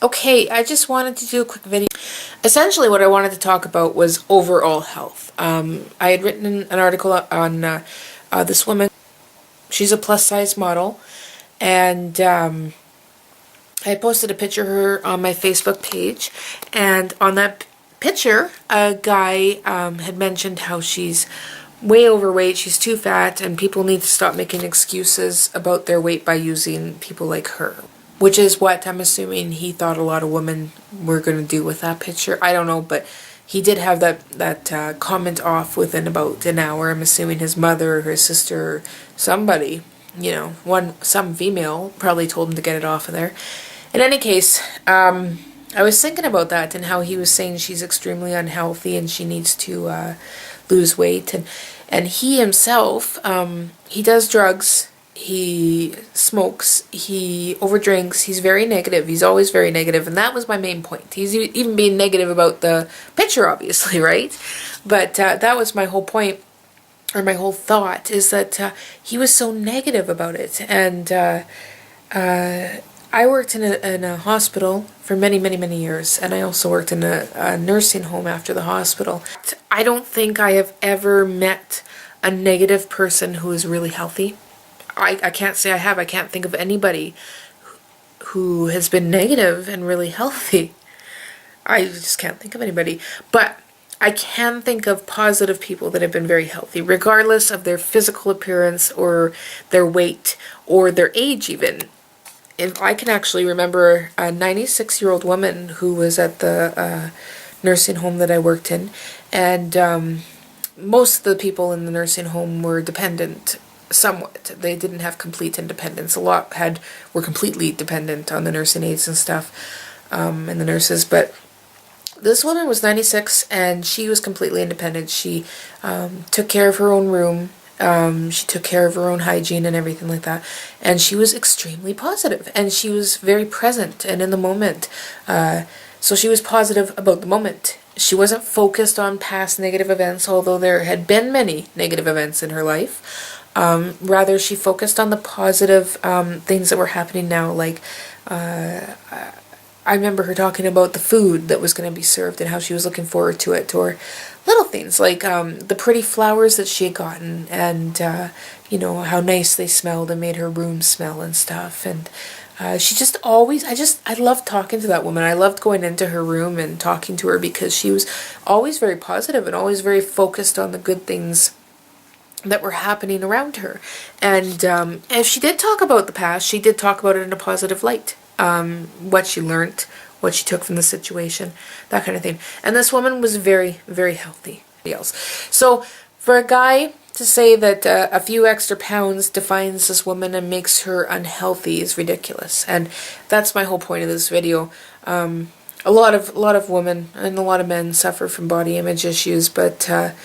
Okay, I just wanted to do a quick video. Essentially what I wanted to talk about was overall health. I had written an article on this woman. She's a plus size model, and I posted a picture of her on my Facebook page, and on that picture a guy had mentioned how she's way overweight, she's too fat, and people need to stop making excuses about their weight by using people like her. Which is what I'm assuming he thought a lot of women were going to do with that picture. I don't know, but he did have that comment off within about an hour. I'm assuming his mother or his sister or somebody, some female probably told him to get it off of there. In any case, I was thinking about that and how he was saying she's extremely unhealthy and she needs to lose weight. And he himself, he does drugs. He smokes, he overdrinks, he's very negative, he's always very negative, and that was my main point. He's even being negative about the picture, obviously, right? But that was my whole point, or my whole thought, is that he was so negative about it. And I worked in a hospital for many, many, many years, and I also worked in a nursing home after the hospital. I don't think I have ever met a negative person who is really healthy. I can't say I have. I can't think of anybody who has been negative and really healthy. I just can't think of anybody. But I can think of positive people that have been very healthy, regardless of their physical appearance or their weight or their age even. And I can actually remember a 96-year-old woman who was at the nursing home that I worked in. And most of the people in the nursing home were dependent. Somewhat. They didn't have complete independence. A lot were completely dependent on the nursing aides and stuff, and the nurses. But this woman was 96, and she was completely independent. She took care of her own room. She took care of her own hygiene and everything like that. And she was extremely positive, and she was very present and in the moment. So she was positive about the moment. She wasn't focused on past negative events, although there had been many negative events in her life. Rather, she focused on the positive things that were happening now. Like, I remember her talking about the food that was going to be served and how she was looking forward to it, or little things like the pretty flowers that she had gotten, and how nice they smelled and made her room smell and stuff. And she just always, I loved talking to that woman. I loved going into her room and talking to her because she was always very positive and always very focused on the good things that were happening around her. And if she did talk about the past, she did talk about it in a positive light. What she learned, what she took from the situation, that kind of thing. And this woman was very, very healthy. So for a guy to say that a few extra pounds defines this woman and makes her unhealthy is ridiculous. And that's my whole point of this video. A lot of women and a lot of men suffer from body image issues, but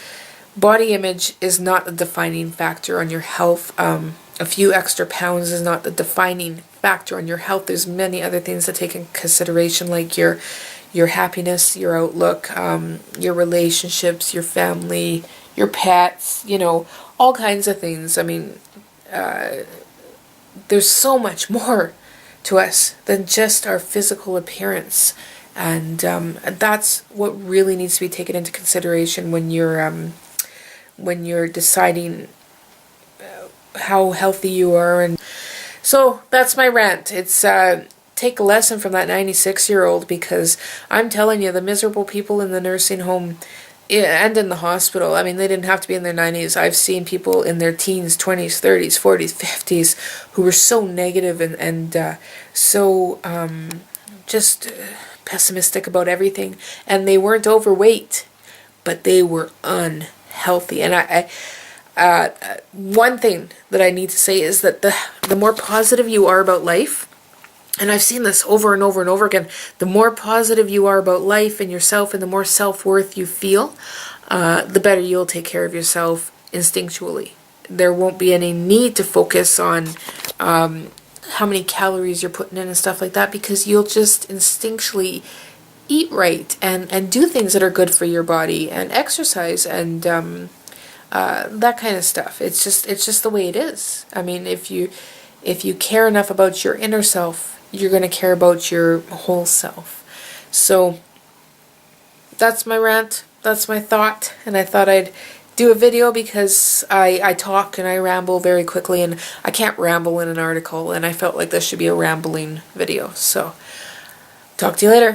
body image is not a defining factor on your health. A few extra pounds is not the defining factor on your health. There's many other things to take in consideration, like your happiness, your outlook, your relationships, your family, your pets, all kinds of things. I mean, there's so much more to us than just our physical appearance. And that's what really needs to be taken into consideration when you're deciding how healthy you are. And so that's my rant. It's take a lesson from that 96-year-old, because I'm telling you, the miserable people in the nursing home and in the hospital, I mean, they didn't have to be in their 90s. I've seen people in their teens, 20s, 30s, 40s, 50s who were so negative and so just pessimistic about everything. And they weren't overweight, but they were unhealthy. And one thing that I need to say is that the more positive you are about life, and I've seen this over and over and over again, the more positive you are about life and yourself, and the more self-worth you feel, the better you'll take care of yourself instinctually. There won't be any need to focus on how many calories you're putting in and stuff like that, because you'll just instinctually eat right and do things that are good for your body and exercise and that kind of stuff. It's just the way it is. I mean, if you care enough about your inner self, you're going to care about your whole self. So that's my rant, that's my thought, and I thought I'd do a video because I talk and I ramble very quickly, and I can't ramble in an article, and I felt like this should be a rambling video. So talk to you later.